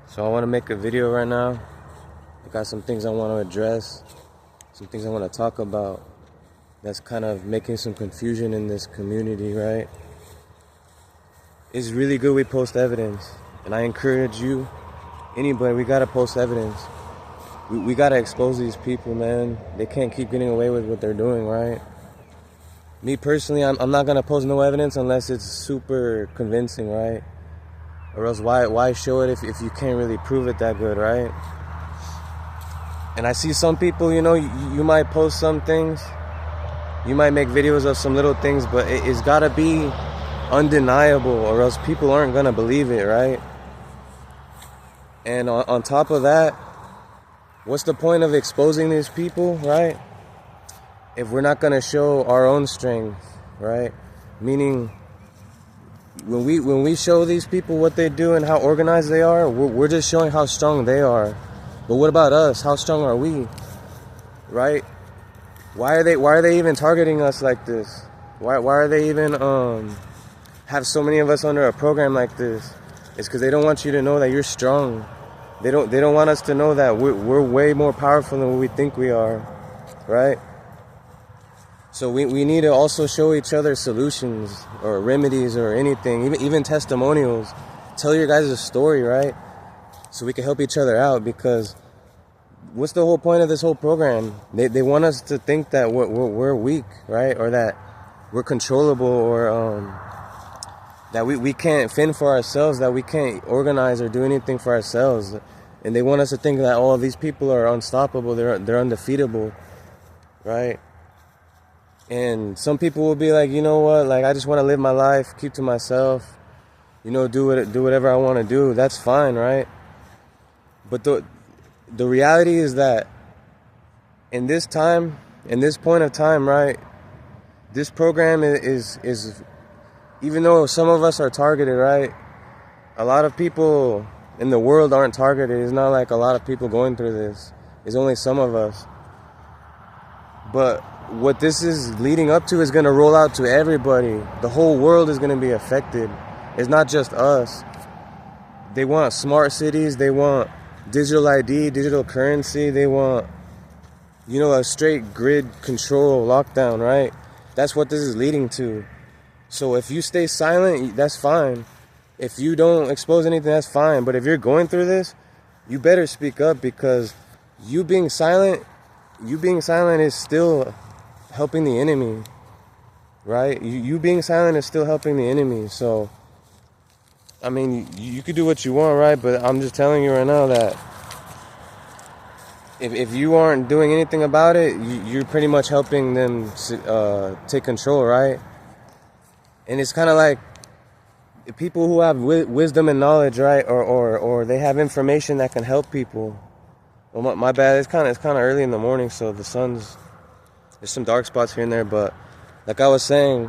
So I want to make a video right now. I got some things I want to address, some things I want to talk about that's kind of making some confusion in this community, right? It's really good we post evidence, and I encourage you, anybody, we got to post evidence. We got to expose these people, man. They can't keep getting away with what they're doing, right? Me personally, I'm not going to post no evidence unless it's super convincing, right? Or else why show it if you can't really prove it that good, right? And I see some people, you might post some things, you might make videos of some little things, but it's gotta be undeniable or else people aren't gonna believe it, right? And on top of that, what's the point of exposing these people, right? If we're not gonna show our own strength, right? Meaning, when we show these people what they do and how organized they are, we're just showing how strong they are. But what about us? How strong are we? Right? Why are they even targeting us like this? Why are they even have so many of us under a program like this? It's because they don't want you to know that you're strong. They don't want us to know that we're way more powerful than what we think we are. Right? So we need to also show each other solutions or remedies or anything, even testimonials. Tell your guys a story, right? So we can help each other out, because what's the whole point of this whole program? They want us to think that we're weak, right? Or that we're controllable, or that we can't fend for ourselves, that we can't organize or do anything for ourselves. And they want us to think that all these people are unstoppable, they're undefeatable, right? And some people will be like, you know what, like, I just want to live my life, keep to myself, do whatever I want to do. That's fine, right? But the reality is that in this time, in this point of time, right, this program is even though some of us are targeted, right, a lot of people in the world aren't targeted. It's not like a lot of people going through this. It's only some of us. But what this is leading up to is going to roll out to everybody. The whole world is going to be affected. It's not just us. They want smart cities. They want digital ID, digital currency. They want, a straight grid control lockdown, right? That's what this is leading to. So if you stay silent, that's fine. If you don't expose anything, that's fine. But if you're going through this, you better speak up, because you being silent is still helping the enemy, right? You being silent is still helping the enemy. So, I mean, you could do what you want, right? But I'm just telling you right now that if you aren't doing anything about it, you're pretty much helping them take control, right? And it's kind of like people who have wisdom and knowledge, right? Or they have information that can help people. Well, my bad. It's kind of early in the morning, so there's some dark spots here and there. But like I was saying,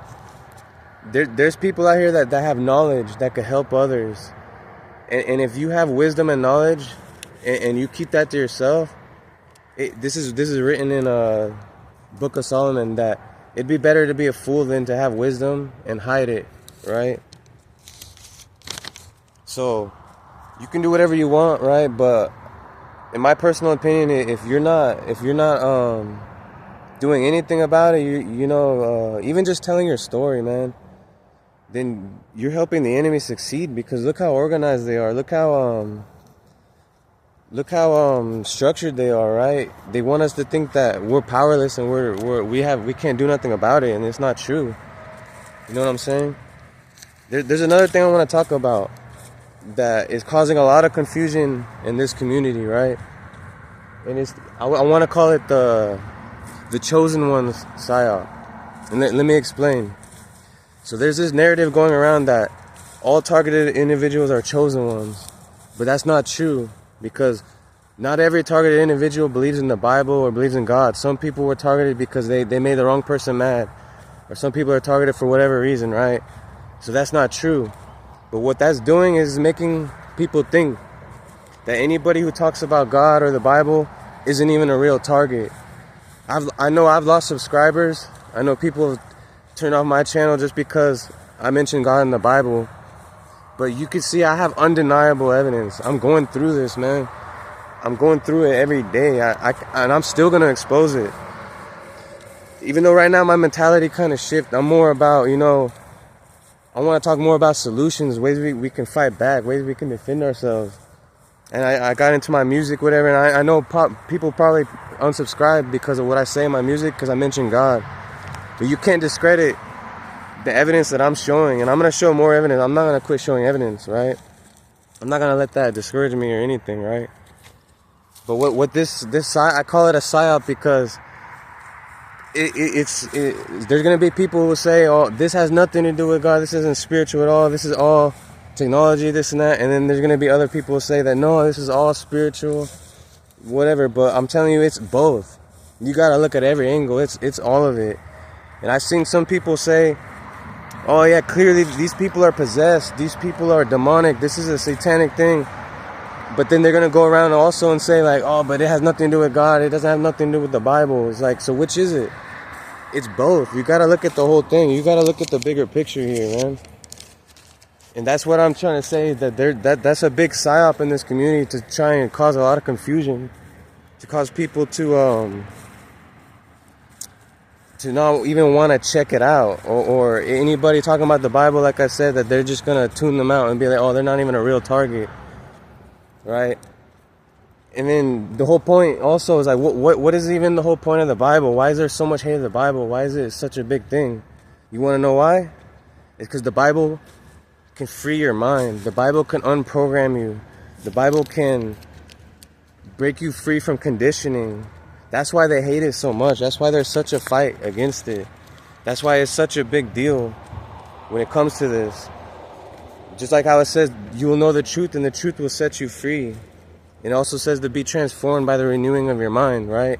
there's people out here that have knowledge that could help others. And if you have wisdom and knowledge, and you keep that to yourself, this is written in a Book of Solomon, that it'd be better to be a fool than to have wisdom and hide it, right? So you can do whatever you want, right? But in my personal opinion, if you're not doing anything about it, even just telling your story, man, then you're helping the enemy succeed, because look how organized they are. Look how structured they are, right? They want us to think that we're powerless and we can't do nothing about it, and it's not true. You know what I'm saying? There's another thing I want to talk about that is causing a lot of confusion in this community, right? And I want to call it the chosen ones Psyop. And let me explain. So there's this narrative going around that all targeted individuals are chosen ones, but that's not true, because not every targeted individual believes in the Bible or believes in God. Some people were targeted because they made the wrong person mad, or some people are targeted for whatever reason, right? So that's not true. But what that's doing is making people think that anybody who talks about God or the Bible isn't even a real target. I know I've lost subscribers. I know people have turned off my channel just because I mentioned God in the Bible. But you can see I have undeniable evidence. I'm going through this, man. I'm going through it every day. And I'm still going to expose it. Even though right now my mentality kind of shift. I'm more about, I want to talk more about solutions, ways we can fight back, ways we can defend ourselves. And I got into my music, whatever, and I know people probably unsubscribe because of what I say in my music, because I mention God. But you can't discredit the evidence that I'm showing, and I'm going to show more evidence. I'm not going to quit showing evidence, right? I'm not going to let that discourage me or anything, right? But what this I call it a psyop because there's going to be people who will say, oh, this has nothing to do with God, this isn't spiritual at all, this is all technology, this and that. And then there's going to be other people who say that, no, this is all spiritual, whatever. But I'm telling you, it's both. You got to look at every angle. It's all of it. And I've seen some people say, oh yeah, clearly these people are possessed, these people are demonic, this is a satanic thing. But then they're going to go around also and say like, oh, but it has nothing to do with God, it doesn't have nothing to do with the Bible. It's like, so which is it? It's both. You got to look at the whole thing. You got to look at the bigger picture here, man. And that's what I'm trying to say, that that's a big psyop in this community, to try and cause a lot of confusion, to cause people to not even want to check it out, or anybody talking about the Bible, like I said, that they're just going to tune them out and be like, oh, they're not even a real target, right? And then the whole point also is like, what is even the whole point of the Bible? Why is there so much hate of the Bible? Why is it such a big thing? You want to know why? It's because the Bible can free your mind. The Bible can unprogram you. The Bible can break you free from conditioning. That's why they hate it so much. That's why there's such a fight against it. That's why it's such a big deal when it comes to this. Just like how it says, you will know the truth and the truth will set you free. It also says to be transformed by the renewing of your mind, right?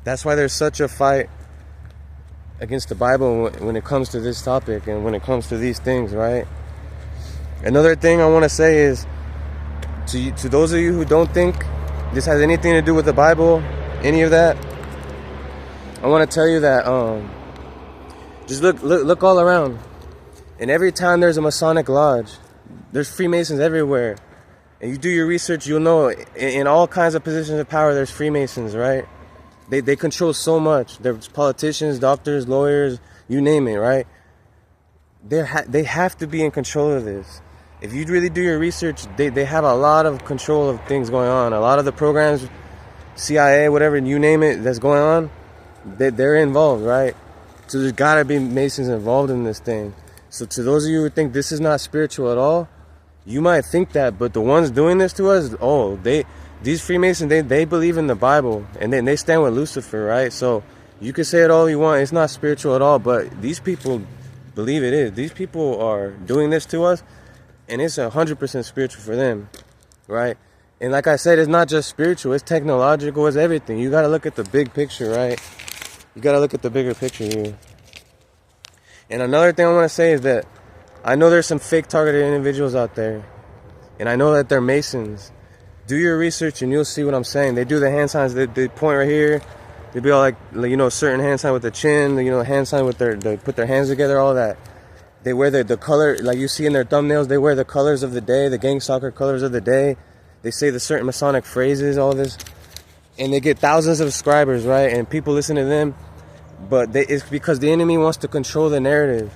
That's why there's such a fight against the Bible when it comes to this topic and when it comes to these things, right? Another thing I want to say is, to those of you who don't think this has anything to do with the Bible, any of that, I want to tell you that just look all around. In every town there's a Masonic lodge. There's Freemasons everywhere. And you do your research, you'll know in all kinds of positions of power there's Freemasons, right? They control so much. There's politicians, doctors, lawyers, you name it, right? They have to be in control of this. If you really do your research, they have a lot of control of things going on. A lot of the programs, CIA, whatever, you name it, that's going on, they're involved, right? So there's got to be Masons involved in this thing. So to those of you who think this is not spiritual at all, you might think that, but the ones doing this to us, these Freemasons, they believe in the Bible, and they stand with Lucifer, right? So you can say it all you want, it's not spiritual at all, but these people believe it is. These people are doing this to us, and it's 100% spiritual for them, right? And like I said, it's not just spiritual, it's technological, it's everything. You got to look at the big picture, right? You got to look at the bigger picture here. And another thing I want to say is that I know there's some fake targeted individuals out there, and I know that they're Masons. Do your research and you'll see what I'm saying. They do the hand signs, they point right here. They be all like certain hand sign with the chin, hand sign with they put their hands together, all that. They wear the color, like you see in their thumbnails, they wear the colors of the day, the gang stalker colors of the day. They say the certain Masonic phrases, all this. And they get thousands of subscribers, right? And people listen to them. But it's because the enemy wants to control the narrative,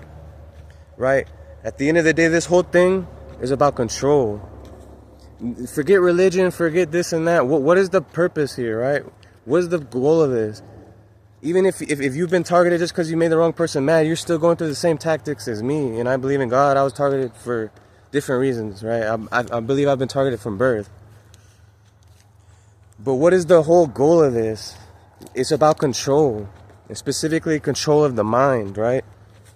right? At the end of the day, this whole thing is about control. Forget religion, forget this and that. What is the purpose here, right? What is the goal of this? Even if you've been targeted just because you made the wrong person mad, you're still going through the same tactics as me. And I believe in God. I was targeted for different reasons, right? I believe I've been targeted from birth. But what is the whole goal of this? It's about control. And specifically control of the mind, right?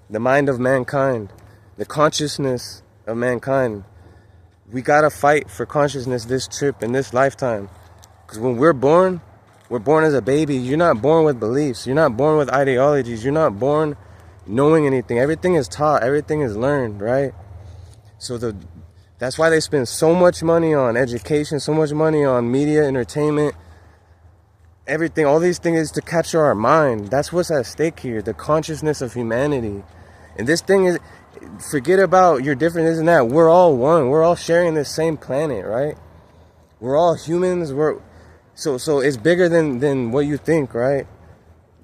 The mind of mankind. The consciousness of mankind. We gotta fight for consciousness this trip in this lifetime. Because when we're born as a baby. You're not born with beliefs. You're not born with ideologies. You're not born knowing anything. Everything is taught. Everything is learned, right? So that's why they spend so much money on education, so much money on media, entertainment, everything. All these things is to capture our mind. That's what's at stake here, the consciousness of humanity. And this thing Forget about your differences and that. We're all one. We're all sharing the same planet, right? We're all humans. So it's bigger than what you think, right?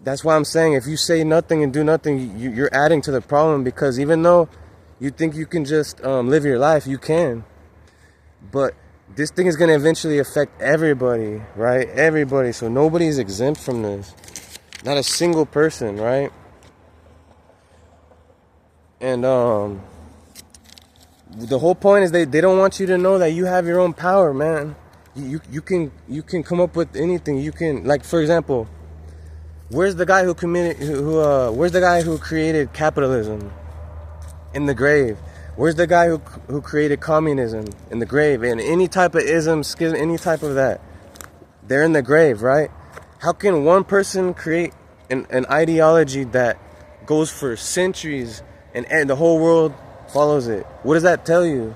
That's why I'm saying, if you say nothing and do nothing, you're adding to the problem, because even though you think you can just live your life, you can. But this thing is going to eventually affect everybody, right? Everybody. So nobody's exempt from this. Not a single person, right? And the whole point is they don't want you to know that you have your own power, man. You can come up with anything. You can, like, for example, where's the guy who created capitalism? In the grave. Where's the guy who created communism? In the grave. And any type of ism, schism, any type of that, they're in the grave, right? How can one person create an ideology that goes for centuries and the whole world follows it? What does that tell you?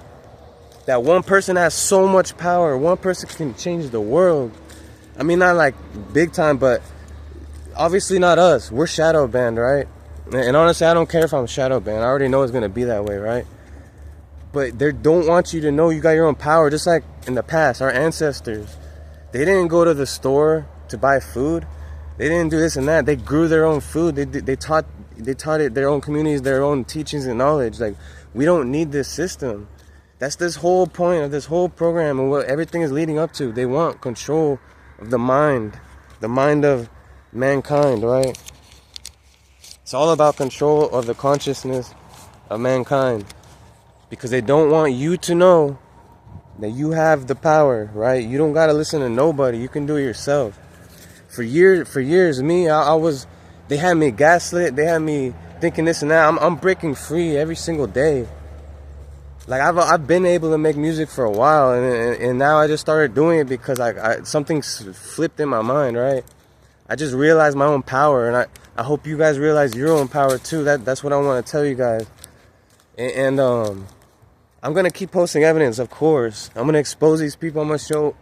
That one person has so much power. One person can change the world. I mean, not like big time, but obviously not us. We're shadow banned, right? And honestly, I don't care if I'm shadow banned. I already know it's going to be that way, right? But they don't want you to know you got your own power. Just like in the past, our ancestors, they didn't go to the store to buy food. They didn't do this and that. They grew their own food. They taught it their own communities, their own teachings and knowledge. Like, we don't need this system. That's this whole point of this whole program and what everything is leading up to. They want control of the mind of mankind, right? It's all about control of the consciousness of mankind, because they don't want you to know that you have the power, right? You don't got to listen to nobody. You can do it yourself. For years, me, they had me gaslit. They had me thinking this and that. I'm breaking free every single day. Like, I've been able to make music for a while, and now I just started doing it because something flipped in my mind, right? I just realized my own power, and I hope you guys realize your own power too. That's what I want to tell you guys. And I'm going to keep posting evidence, of course. I'm going to expose these people. I'm going to show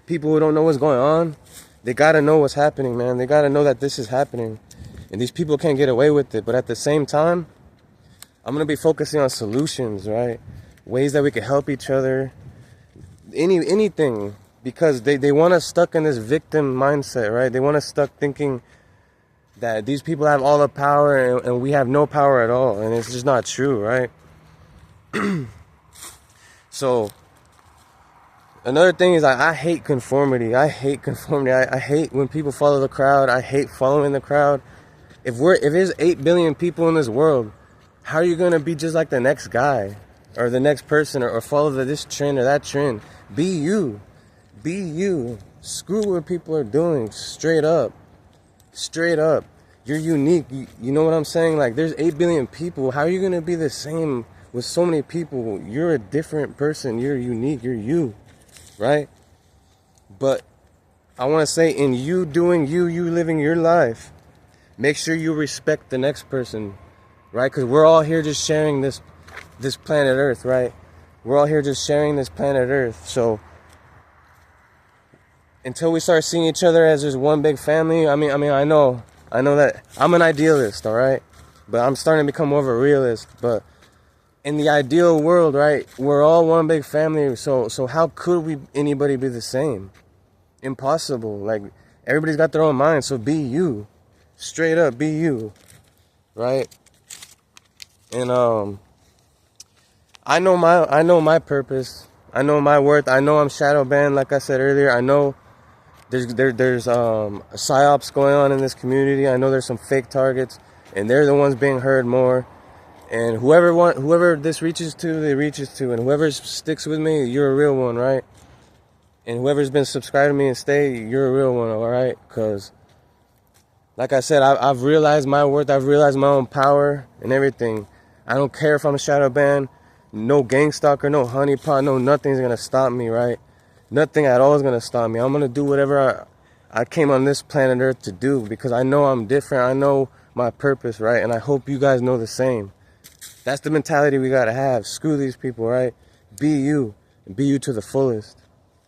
people who don't know what's going on. They got to know what's happening, man. They got to know that this is happening. And these people can't get away with it. But at the same time, I'm going to be focusing on solutions, right? Ways that we can help each other. Anything. Because they want us stuck in this victim mindset, right? They want us stuck thinking that these people have all the power and we have no power at all. And it's just not true, right? So, another thing is I hate conformity. I hate when people follow the crowd. I hate following the crowd. If there's 8 billion people in this world, how are you going to be just like the next guy or the next person or follow this trend or that trend? Be you. Be you. Screw what people are doing. Straight up. You're unique. You know what I'm saying? Like, there's 8 billion people. How are you going to be the same with so many people? You're a different person. You're unique. You're you. Right? But I want to say, in you doing you living your life, make sure you respect the next person. Right? Because we're all here just sharing this planet Earth, right? We're all here just sharing this planet Earth. So until we start seeing each other as just one big family, I mean, I know that I'm an idealist, all right? But I'm starting to become more of a realist. But in the ideal world, right, we're all one big family. So how could anybody be the same? Impossible. Like, everybody's got their own mind. So be you. Straight up, be you. Right? And I know my purpose. I know my worth. I know I'm shadow banned, like I said earlier. I know there's Psyops going on in this community. I know there's some fake targets, and they're the ones being heard more. And whoever this reaches to, they reaches to. And whoever sticks with me, you're a real one, right? And whoever's been subscribed to me and stay, you're a real one, all right? Because, like I said, I've realized my worth. I've realized my own power and everything. I don't care if I'm a shadow banned. No gang stalker, no honeypot, no nothing's going to stop me, right? Nothing at all is going to stop me. I'm going to do whatever I came on this planet Earth to do, because I know I'm different. I know my purpose, right? And I hope you guys know the same. That's the mentality we got to have. Screw these people, right? Be you, and be you to the fullest.